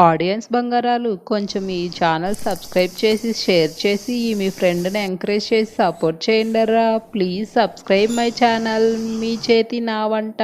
Audience బంగారాలు కొంచెం ఈ ఛానల్ సబ్స్క్రైబ్ చేసి షేర్ చేసి మీ ఫ్రెండ్ని ఎంకరేజ్ చేసి సపోర్ట్ చేయండిరా. Please subscribe my channel. మీ చేతి నా వంట.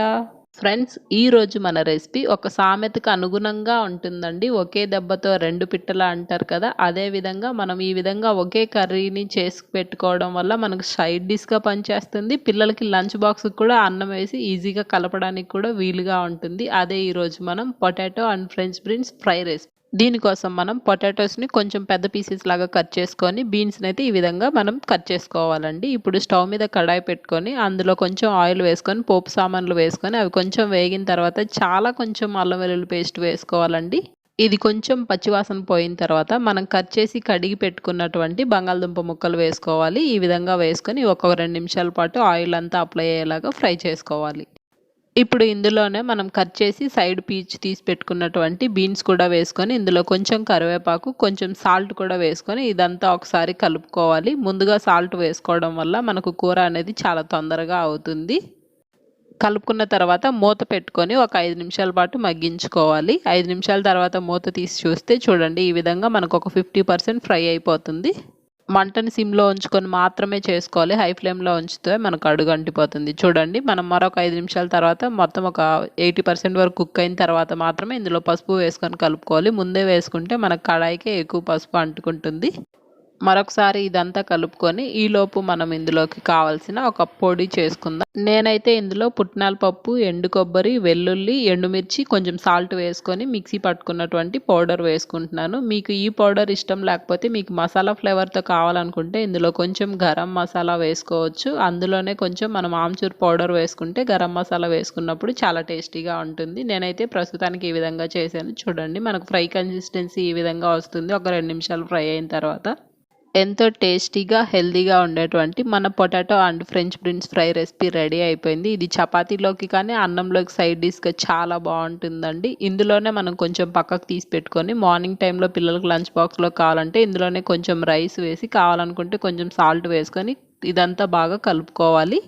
ఫ్రెండ్స్, ఈరోజు మన రెసిపీ ఒక సామెతకు అనుగుణంగా ఉంటుందండి. ఒకే దెబ్బతో రెండు పిట్టల అంటారు కదా, అదే విధంగా మనం ఈ విధంగా ఒకే కర్రీని చేసి పెట్టుకోవడం వల్ల మనకు సైడ్ డిష్గా పనిచేస్తుంది. పిల్లలకి లంచ్ బాక్స్ కూడా అన్నం వేసి ఈజీగా కలపడానికి కూడా వీలుగా ఉంటుంది. అదే ఈరోజు మనం potato and French beans fry recipe. దీనికోసం మనం పొటాటోస్ని కొంచెం పెద్ద పీసెస్ లాగా కట్ చేసుకొని బీన్స్ని అయితే ఈ విధంగా మనం కట్ చేసుకోవాలండి. ఇప్పుడు స్టవ్ మీద కడాయి పెట్టుకొని అందులో కొంచెం ఆయిల్ వేసుకొని పోపు సామాన్లు వేసుకొని అవి కొంచెం వేగిన తర్వాత కొంచెం అల్లం వెల్లుల్లి పేస్ట్ వేసుకోవాలండి. ఇది కొంచెం పచ్చివాసన పోయిన తర్వాత మనం కట్ చేసి కడిగి పెట్టుకున్నటువంటి బంగాళదుంప ముక్కలు వేసుకోవాలి. ఈ విధంగా వేసుకొని ఒక 2 నిమిషాల పాటు ఆయిల్ అంతా అప్లై అయ్యేలాగా ఫ్రై చేసుకోవాలి. ఇప్పుడు ఇందులోనే మనం కట్ చేసి సైడ్ పీచ్ తీసి పెట్టుకున్నటువంటి బీన్స్ కూడా వేసుకొని ఇందులో కొంచెం కరివేపాకు, కొంచెం సాల్ట్ కూడా వేసుకొని ఇదంతా ఒకసారి కలుపుకోవాలి. ముందుగా సాల్ట్ వేసుకోవడం వల్ల మనకు కూర అనేది చాలా తొందరగా అవుతుంది. కలుపుకున్న తర్వాత మూత పెట్టుకొని ఒక 5 నిమిషాల పాటు మగ్గించుకోవాలి. 5 నిమిషాల తర్వాత మూత తీసి చూస్తే చూడండి, ఈ విధంగా మనకు ఒక 50% ఫ్రై అయిపోతుంది. మంటని సిమ్లో ఉంచుకొని మాత్రమే చేసుకోవాలి. హై ఫ్లేమ్లో ఉంచితే మనకు అడుగు అంటిపోతుంది. చూడండి, మనం మరొక 5 నిమిషాల తర్వాత మొత్తం ఒక 80% వరకు కుక్ అయిన తర్వాత మాత్రమే ఇందులో పసుపు వేసుకొని కలుపుకోవాలి. ముందే వేసుకుంటే మనకు కడాయికే ఎక్కువ పసుపు అంటుకుంటుంది. మరొకసారి ఇదంతా కలుపుకొని ఈలోపు మనం ఇందులోకి కావాల్సిన ఒక పొడి చేసుకుందాం. నేనైతే ఇందులో పుట్నాల పప్పు, ఎండు కొబ్బరి, వెల్లుల్లి, ఎండుమిర్చి, కొంచెం సాల్ట్ వేసుకొని మిక్సీ పట్టుకున్నటువంటి పౌడర్ వేసుకుంటున్నాను. మీకు ఈ పౌడర్ ఇష్టం లేకపోతే మీకు మసాలా ఫ్లేవర్తో కావాలనుకుంటే ఇందులో కొంచెం గరం మసాలా వేసుకోవచ్చు. అందులోనే కొంచెం మనం ఆమ్చూర్ పౌడర్ వేసుకుంటే గరం మసాలా వేసుకున్నప్పుడు చాలా టేస్టీగా ఉంటుంది. నేనైతే ప్రస్తుతానికి ఈ విధంగా చేశాను. చూడండి, మనకు ఫ్రై కన్సిస్టెన్సీ ఈ విధంగా వస్తుంది. ఒక 2 నిమిషాలు ఫ్రై అయిన తర్వాత ఎంతో టేస్టీగా హెల్తీగా ఉండేటువంటి మన potato and French beans fry recipe ready అయిపోయింది. ఇది చపాతీలోకి కానీ అన్నంలోకి సైడ్ డిష్గా చాలా బాగుంటుందండి. ఇందులోనే మనం కొంచెం పక్కకు తీసి పెట్టుకొని మార్నింగ్ టైంలో పిల్లలకు లంచ్ బాక్స్లో కావాలంటే ఇందులోనే కొంచెం రైస్ వేసి కావాలనుకుంటే కొంచెం సాల్ట్ వేసుకొని ఇదంతా బాగా కలుపుకోవాలి.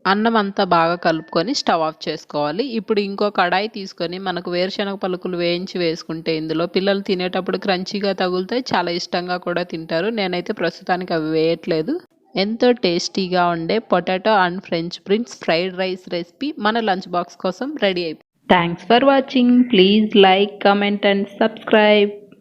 అన్నం అంతా బాగా కలుపుకొని స్టవ్ ఆఫ్ చేసుకోవాలి. ఇప్పుడు ఇంకో కడాయి తీసుకొని మనకు వేరుశనగ పలుకులు వేయించి వేసుకుంటే ఇందులో పిల్లలు తినేటప్పుడు క్రంచీగా తగులుతాయి, చాలా ఇష్టంగా కూడా తింటారు. నేనైతే ప్రస్తుతానికి అవి వేయట్లేదు. ఎంతో టేస్టీగా ఉండే potato and French beans fried rice recipe మన లంచ్ బాక్స్ కోసం రెడీ అయిపోయింది. Thanks for watching. Please like, comment and subscribe.